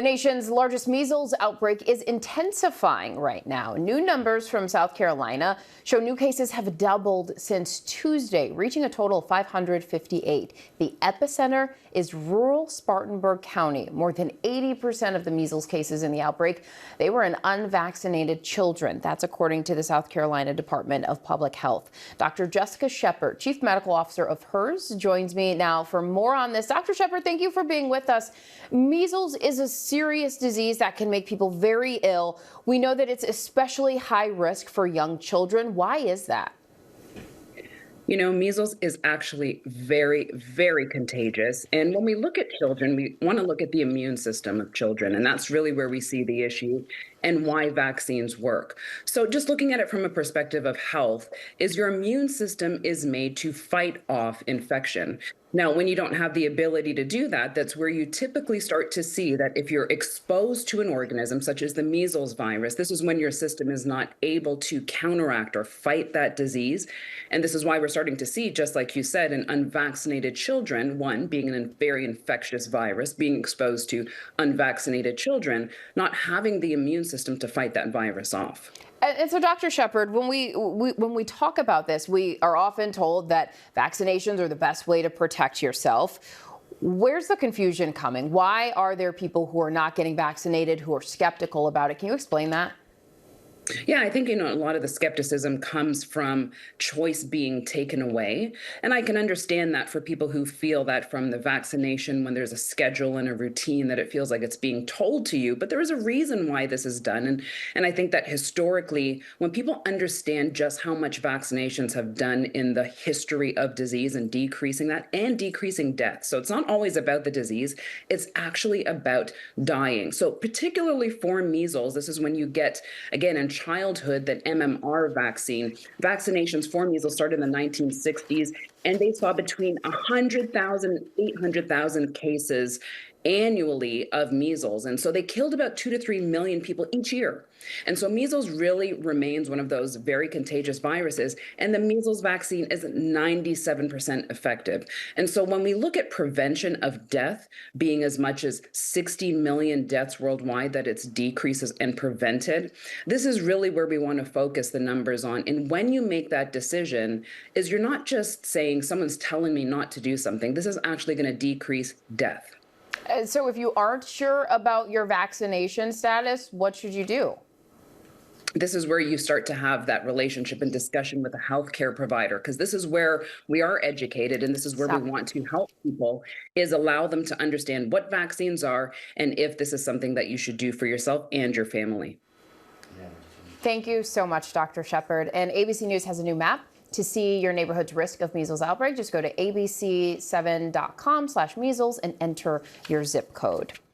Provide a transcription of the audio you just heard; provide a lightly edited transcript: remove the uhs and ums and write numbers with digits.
The nation's largest measles outbreak is intensifying right now. New numbers from South Carolina show new cases have doubled since Tuesday, reaching a total of 558. The epicenter is rural Spartanburg County. More than 80% of the measles cases in the outbreak, they were in unvaccinated children. That's according to the South Carolina Department of Public Health. Dr. Jessica Shepard, Chief Medical Officer of HERS, joins me now for more on this. Dr. Shepard, thank you for being with us. Measles is a serious disease that can make people very ill. We know that it's especially high risk for young children. Why is that? You know, measles is actually very, very contagious. And when we look at children, we want to look at the immune system of children. And that's really where we see the issue and why vaccines work. So just looking at it from a perspective of health, is your immune system is made to fight off infection. Now, when you don't have the ability to do that, that's where you typically start to see that if you're exposed to an organism such as the measles virus, this is when your system is not able to counteract or fight that disease. And this is why we're starting to see, just like you said, in unvaccinated children, one being a very infectious virus, being exposed to unvaccinated children, not having the immune system to fight that virus off. And so, Dr. Shepard, when we talk about this, we are often told that vaccinations are the best way to protect yourself. Where's the confusion coming? Why are there people who are not getting vaccinated, who are skeptical about it? Can you explain that? Yeah, I think, a lot of the skepticism comes from choice being taken away. And I can understand that for people who feel that from the vaccination, when there's a schedule and a routine, that it feels like it's being told to you. But there is a reason why this is done. And I think that historically, when people understand just how much vaccinations have done in the history of disease and decreasing that and decreasing death. So it's not always about the disease, it's actually about dying. So particularly for measles, this is when you get, again, in childhood, that MMR vaccinations for measles started in the 1960s, and they saw between 100,000 and 800,000 cases annually of measles. And so they killed about 2 to 3 million people each year. And so measles really remains one of those very contagious viruses. And the measles vaccine is 97% effective. And so when we look at prevention of death being as much as 60 million deaths worldwide that it's decreases and prevented, this is really where we want to focus the numbers on. And when you make that decision, is you're not just saying someone's telling me not to do something. This is actually going to decrease death. So if you aren't sure about your vaccination status, what should you do? This is where you start to have that relationship and discussion with a healthcare provider, because this is where we are educated, and this is where we want to help people, is allow them to understand what vaccines are and if this is something that you should do for yourself and your family. Thank you so much, Dr. Shepard. And ABC News has a new map to see your neighborhood's risk of measles outbreak. Just go to abc7.com/measles and enter your zip code.